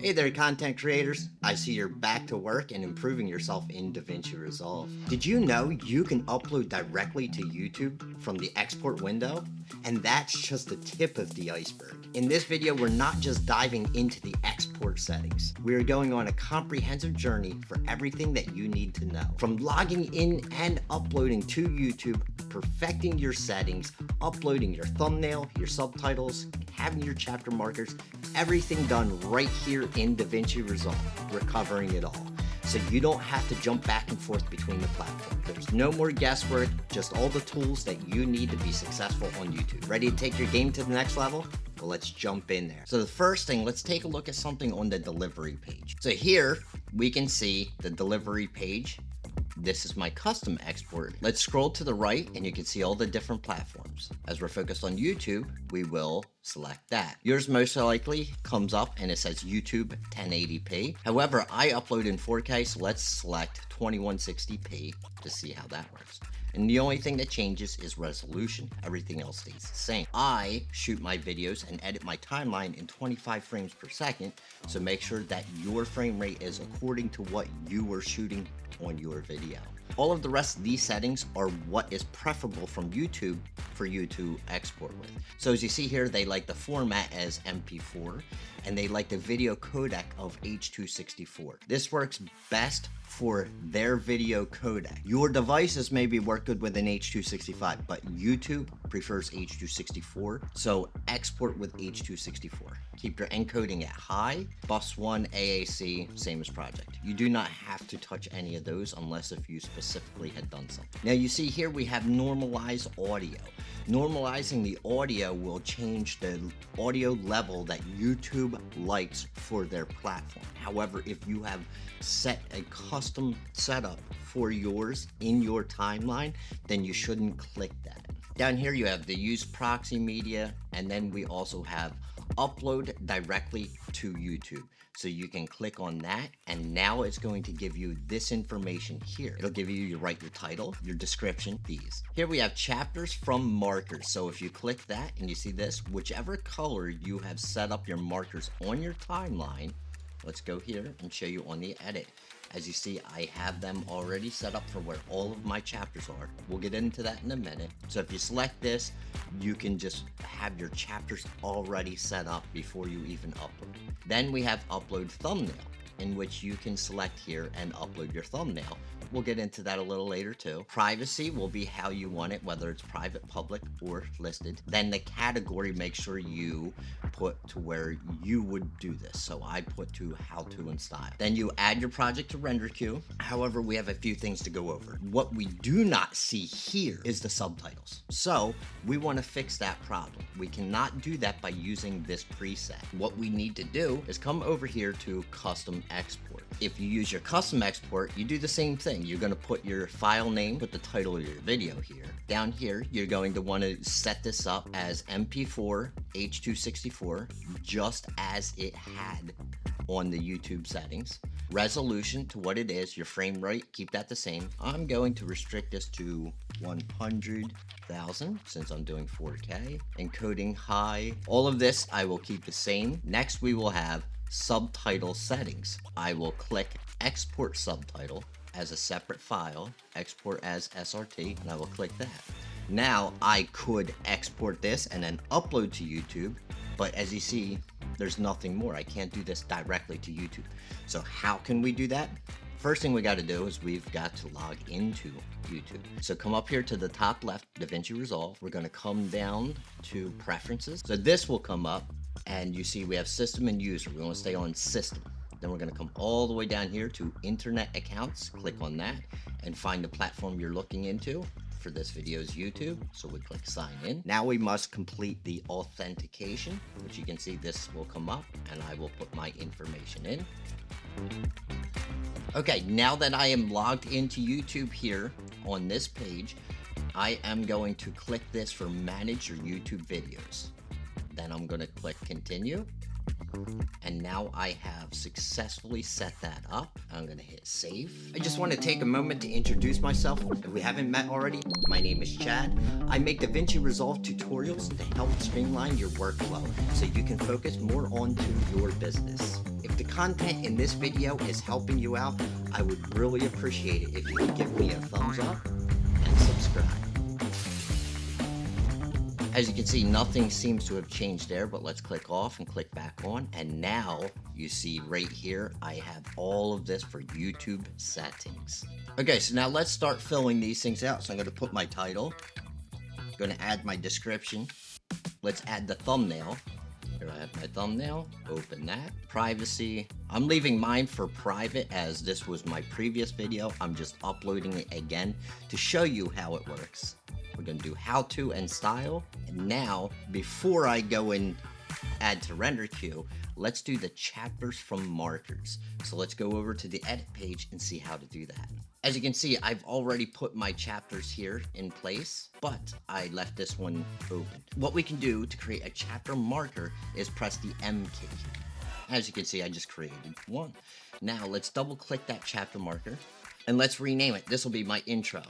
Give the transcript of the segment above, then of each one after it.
Hey there, content creators. I see you're back to work and improving yourself in DaVinci Resolve. Did you know you can upload directly to YouTube from the export window? And that's just the tip of the iceberg. In this video, we're not just diving into the export settings. We're going on a comprehensive journey for everything that you need to know. From logging in and uploading to YouTube, perfecting your settings, uploading your thumbnail, your subtitles, having your chapter markers, everything done right here in DaVinci Resolve. We're covering it all, so you don't have to jump back and forth between the platforms. There's no more guesswork, just all the tools that you need to be successful on YouTube. Ready to take your game to the next level? Well, let's jump in there. So the first thing, let's take a look at something on the delivery page. So here we can see the delivery page. This is my custom export. Let's scroll to the right and you can see all the different platforms. As we're focused on YouTube, we will select that. Yours most likely comes up and it says YouTube 1080p. However, I upload in 4K, so let's select 2160p to see how that works. And the only thing that changes is resolution. Everything else stays the same. I shoot my videos and edit my timeline in 25 frames per second, so make sure that your frame rate is according to what you were shooting on your video. All of the rest of these settings are what is preferable from YouTube for you to export with. So as you see here, they like the format as MP4 and they like the video codec of H.264. This works best for their video codec. Your devices maybe work good with an H.265, but YouTube prefers H.264, so export with H.264. Keep your encoding at high, bus 1, AAC, same as project. You do not have to touch any of those unless if you specifically had done something. Now you see here we have normalize audio. Normalizing the audio will change the audio level that YouTube likes for their platform. However, if you have set a custom setup for yours in your timeline, then you shouldn't click that. Down here you have the use proxy media, and then we also have upload directly to YouTube. So you can click on that, and now it's going to give you this information here. It'll give you your title, your description, these. Here we have chapters from markers. So if you click that and you see this, whichever color you have set up your markers on your timeline, let's go here and show you on the edit. As you see, I have them already set up for where all of my chapters are. We'll get into that in a minute. So if you select this, you can just have your chapters already set up before you even upload. Then we have upload thumbnail, in which you can select here and upload your thumbnail. We'll get into that a little later too. Privacy will be how you want it, whether it's private, public, or listed. Then the category, make sure you put to where you would do this. So I put to how to and style. Then you add your project to render queue. However, we have a few things to go over. What we do not see here is the subtitles. So we want to fix that problem. We cannot do that by using this preset. What we need to do is come over here to custom export. If you use your custom export, you do the same thing. You're going to put your file name, put the title of your video here. Down here, you're going to want to set this up as MP4 H.264, just as it had on the YouTube settings. Resolution to what it is, your frame rate, keep that the same. I'm going to restrict this to 100,000 since I'm doing 4K. Encoding high. All of this I will keep the same. Next, we will have subtitle settings. I will click export subtitle as a separate file, export as SRT, and I will click that. Now I could export this and then upload to YouTube, but as you see, there's nothing more. I can't do this directly to YouTube. So how can we do that? First thing we got to do is we've got to log into YouTube. So come up here to the top left, DaVinci Resolve. We're going to come down to preferences. So this will come up and you see we have system and user. We want to stay on system. Then we're going to come all the way down here to internet accounts. Click on that and find the platform you're looking into. For this video is YouTube, so we click sign in. Now we must complete the authentication, which you can see this will come up and I will put my information in. Okay, now that I am logged into YouTube here on this page, I am going to click this for manage your YouTube videos. Then I'm going to click continue. And now I have successfully set that up. I'm gonna hit save. I just want to take a moment to introduce myself. If we haven't met already, my name is Chad. I make DaVinci Resolve tutorials to help streamline your workflow so you can focus more onto your business. If the content in this video is helping you out, I would really appreciate it if you could give me a thumbs up and subscribe. As you can see, nothing seems to have changed there, but let's click off and click back on. And now you see right here, I have all of this for YouTube settings. Okay, so now let's start filling these things out. So I'm going to put my title, I'm going to add my description. Let's add the thumbnail. Here I have my thumbnail, open that. Privacy, I'm leaving mine for private as this was my previous video. I'm just uploading it again to show you how it works. We're going to do how to and style. And now, before I go and add to render queue, let's do the chapters from markers. So let's go over to the edit page and see how to do that. As you can see, I've already put my chapters here in place, but I left this one open. What we can do to create a chapter marker is press the M key. As you can see, I just created one. Now let's double click that chapter marker and let's rename it. This will be my intro.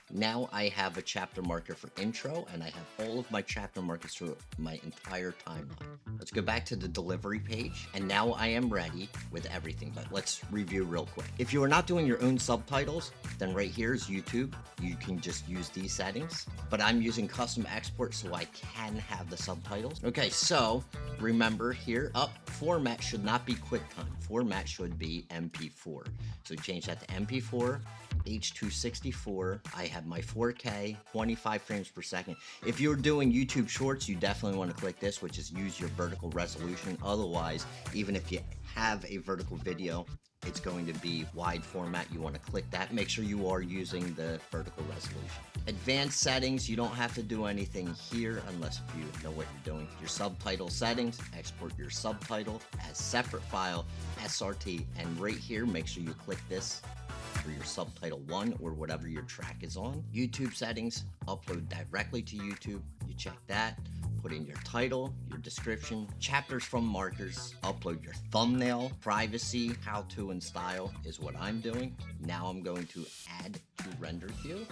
Now I have a chapter marker for intro, and I have all of my chapter markers through my entire timeline. Let's go back to the delivery page, and now I am ready with everything, but let's review real quick. If you are not doing your own subtitles, then right here is YouTube. You can just use these settings, but I'm using custom export so I can have the subtitles. Okay, so remember here, format should not be QuickTime. Format should be MP4. So change that to MP4. H264. I have my 4K, 25 frames per second. If you're doing YouTube Shorts, you definitely want to click this, which is use your vertical resolution. Otherwise, even if you have a vertical video, it's going to be wide format. You want to click that. Make sure you are using the vertical resolution. Advanced settings, you don't have to do anything here unless if you know what you're doing. Your subtitle settings, export your subtitle as separate file, SRT, and right here, make sure you click this for your subtitle 1 or whatever your track is on. YouTube settings, upload directly to YouTube. You check that, put in your title, your description, chapters from markers, upload your thumbnail, privacy, how to and style is what I'm doing. Now I'm going to add to render queue,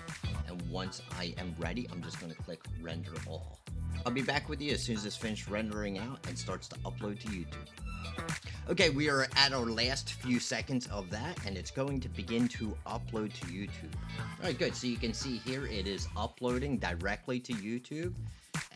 and once I am ready, I'm just going to click render all. I'll be back with you as soon as it's finished rendering out and starts to upload to YouTube. Okay, we are at our last few seconds of that, and it's going to begin to upload to YouTube. All right, good. So you can see here it is uploading directly to YouTube.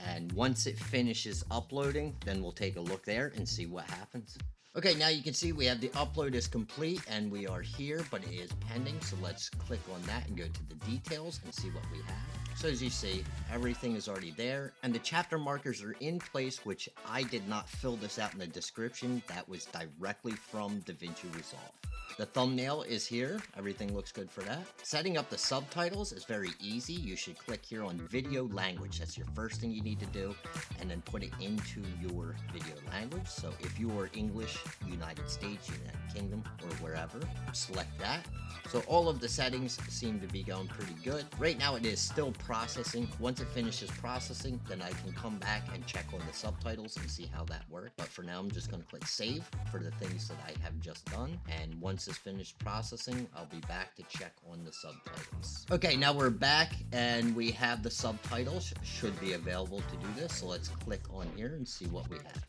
And once it finishes uploading, then we'll take a look there and see what happens. Okay, now you can see we have the upload is complete and we are here, but it is pending. So let's click on that and go to the details and see what we have. So as you see, everything is already there and the chapter markers are in place, which I did not fill this out in the description. That was directly from DaVinci Resolve. The thumbnail is here. Everything looks good for that. Setting up the subtitles is very easy. You should click here on video language. That's your first thing you need to do, and then put it into your video language. So if you are English, United States, United Kingdom, or wherever, select that. So all of the settings seem to be going pretty good. Right now it is still processing. Once it finishes processing, then I can come back and check on the subtitles and see how that worked. But for now, I'm just going to click save for the things that I have just done. And once it's finished processing, I'll be back to check on the subtitles. Okay, now we're back and we have the subtitles should be available to do this. So let's click on here and see what we have.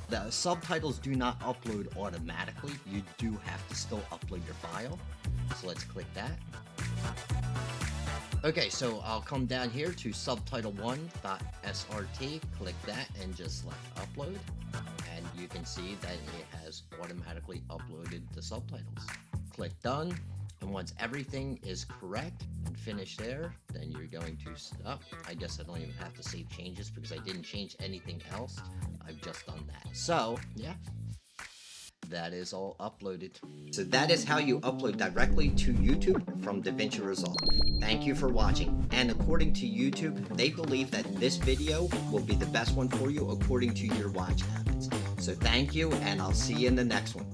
The subtitles do not upload automatically. You do have to still upload your file. So let's click that. Okay, so I'll come down here to subtitle1.srt, click that and just select upload. And you can see that it has automatically uploaded the subtitles. Click done. And once everything is correct and finished there, then you're going to stop. I guess I don't even have to save changes because I didn't change anything else. I've just done that. So, yeah, that is all uploaded. So that is how you upload directly to YouTube from DaVinci Resolve. Thank you for watching. And according to YouTube, they believe that this video will be the best one for you according to your watch habits. So thank you, and I'll see you in the next one.